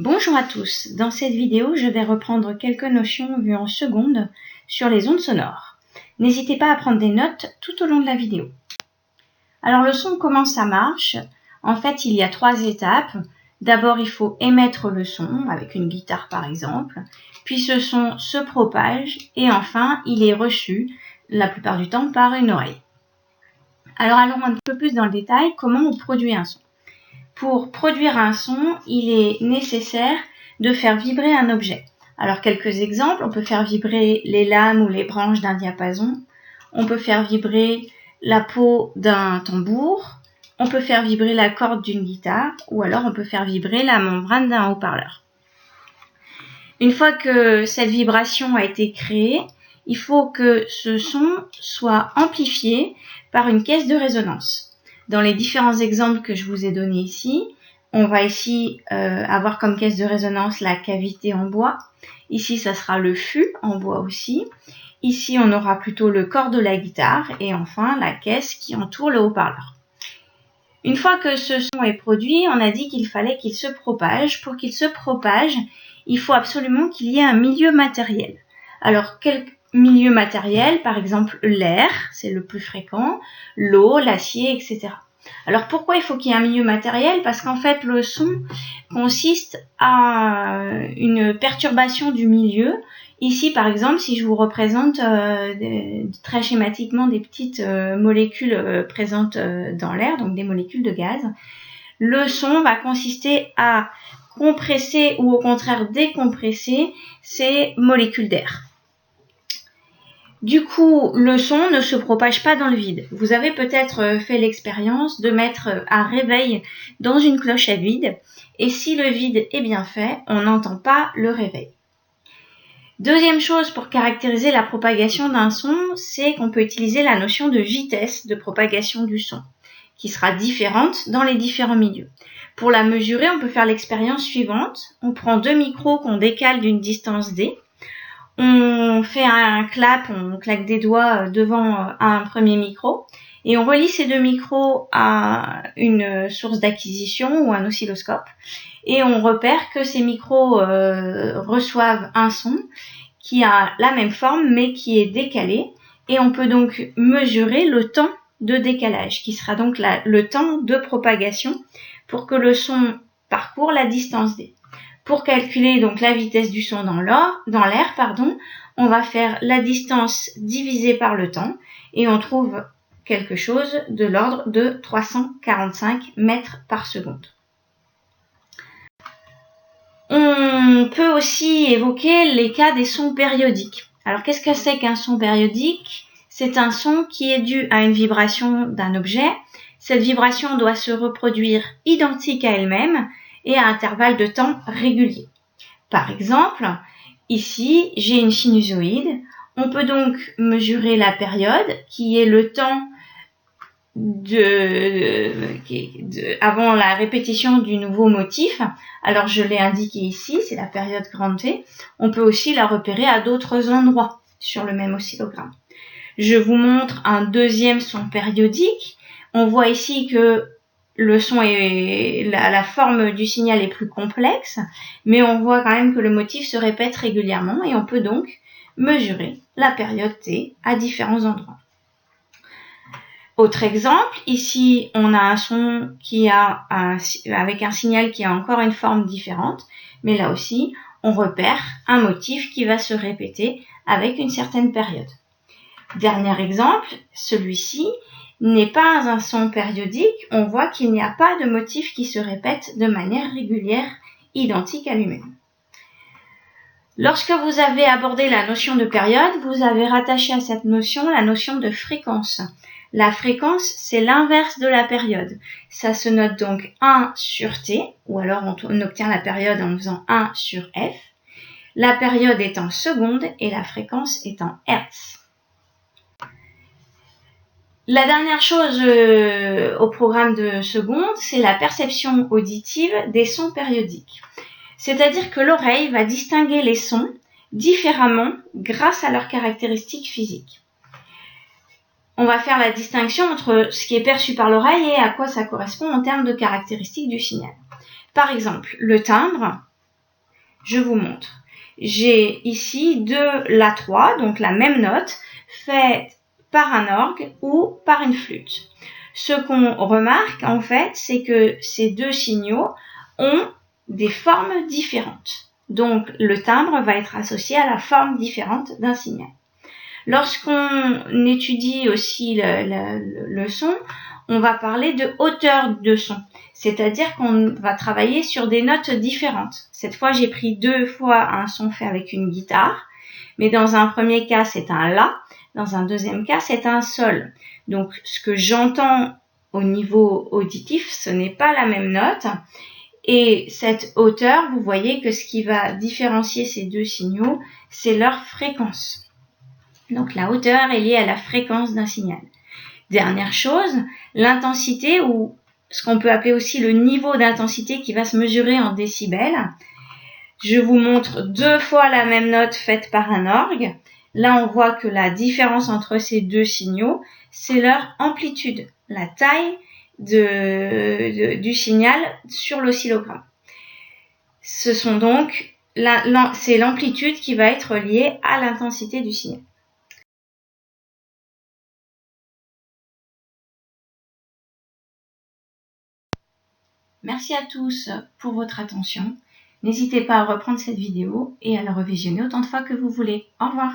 Bonjour à tous, dans cette vidéo je vais reprendre quelques notions vues en seconde sur les ondes sonores. N'hésitez pas à prendre des notes tout au long de la vidéo. Alors le son, comment ça marche? En fait il y a 3 étapes. D'abord il faut émettre le son avec une guitare par exemple, puis ce son se propage et enfin il est reçu la plupart du temps par une oreille. Alors allons un peu plus dans le détail, comment on produit un son. Pour produire un son, il est nécessaire de faire vibrer un objet. Alors quelques exemples, on peut faire vibrer les lames ou les branches d'un diapason, on peut faire vibrer la peau d'un tambour, on peut faire vibrer la corde d'une guitare ou alors on peut faire vibrer la membrane d'un haut-parleur. Une fois que cette vibration a été créée, il faut que ce son soit amplifié par une caisse de résonance. Dans les différents exemples que je vous ai donnés ici, on va ici avoir comme caisse de résonance la cavité en bois. Ici, ça sera le fût en bois aussi. Ici, on aura plutôt le corps de la guitare et enfin la caisse qui entoure le haut-parleur. Une fois que ce son est produit, on a dit qu'il fallait qu'il se propage. Pour qu'il se propage, il faut absolument qu'il y ait un milieu matériel. Alors, quel milieu matériel? Par exemple, l'air, c'est le plus fréquent, l'eau, l'acier, etc. Alors, pourquoi il faut qu'il y ait un milieu matériel? Parce qu'en fait, le son consiste à une perturbation du milieu. Ici, par exemple, si je vous représente très schématiquement des petites molécules présentes dans l'air, donc des molécules de gaz, le son va consister à compresser ou au contraire décompresser ces molécules d'air. Du coup, le son ne se propage pas dans le vide. Vous avez peut-être fait l'expérience de mettre un réveil dans une cloche à vide et si le vide est bien fait, on n'entend pas le réveil. Deuxième chose pour caractériser la propagation d'un son, c'est qu'on peut utiliser la notion de vitesse de propagation du son, qui sera différente dans les différents milieux. Pour la mesurer, on peut faire l'expérience suivante. On prend 2 micros qu'on décale d'une distance d. On fait un clap, on claque des doigts devant un premier micro et on relie ces 2 micros à une source d'acquisition ou un oscilloscope et on repère que ces micros reçoivent un son qui a la même forme mais qui est décalé et on peut donc mesurer le temps de décalage qui sera donc le temps de propagation pour que le son parcourt la distance d. Pour calculer donc la vitesse du son dans l'air, on va faire la distance divisée par le temps et on trouve quelque chose de l'ordre de 345 mètres par seconde. On peut aussi évoquer les cas des sons périodiques. Alors qu'est-ce que c'est qu'un son périodique? C'est un son qui est dû à une vibration d'un objet. Cette vibration doit se reproduire identique à elle-même et à intervalles de temps réguliers. Par exemple, ici, j'ai une sinusoïde. On peut donc mesurer la période qui est le temps avant la répétition du nouveau motif. Alors, je l'ai indiqué ici, c'est la période grand T. On peut aussi la repérer à d'autres endroits sur le même oscillogramme. Je vous montre un deuxième son périodique. On voit ici que le son la forme du signal est plus complexe, mais on voit quand même que le motif se répète régulièrement et on peut donc mesurer la période T à différents endroits. Autre exemple, ici on a un son avec un signal qui a encore une forme différente, mais là aussi on repère un motif qui va se répéter avec une certaine période. Dernier exemple, celui-ci n'est pas un son périodique, on voit qu'il n'y a pas de motif qui se répète de manière régulière, identique à lui-même. Lorsque vous avez abordé la notion de période, vous avez rattaché à cette notion la notion de fréquence. La fréquence, c'est l'inverse de la période. Ça se note donc 1 sur T, ou alors on obtient la période en faisant 1 sur F. La période est en secondes et la fréquence est en hertz. La dernière chose au programme de seconde, c'est la perception auditive des sons périodiques. C'est-à-dire que l'oreille va distinguer les sons différemment grâce à leurs caractéristiques physiques. On va faire la distinction entre ce qui est perçu par l'oreille et à quoi ça correspond en termes de caractéristiques du signal. Par exemple, le timbre, Je vous montre. J'ai ici de l'A3, donc la même note, faite par un orgue ou par une flûte. Ce qu'on remarque, en fait, c'est que ces deux signaux ont des formes différentes. Donc, le timbre va être associé à la forme différente d'un signal. Lorsqu'on étudie aussi le son, on va parler de hauteur de son. C'est-à-dire qu'on va travailler sur des notes différentes. Cette fois, j'ai pris 2 fois un son fait avec une guitare, mais dans un premier cas, c'est un La, dans un deuxième cas, c'est un Sol. Donc, ce que j'entends au niveau auditif, ce n'est pas la même note. Et cette hauteur, vous voyez que ce qui va différencier ces deux signaux, c'est leur fréquence. Donc, la hauteur est liée à la fréquence d'un signal. Dernière chose, l'intensité ou ce qu'on peut appeler aussi le niveau d'intensité qui va se mesurer en décibels. Je vous montre 2 fois la même note faite par un orgue. Là, on voit que la différence entre ces deux signaux, c'est leur amplitude, la taille du signal sur l'oscillogramme. Ce sont donc, c'est l'amplitude qui va être liée à l'intensité du signal. Merci à tous pour votre attention. N'hésitez pas à reprendre cette vidéo et à la revisionner autant de fois que vous voulez. Au revoir.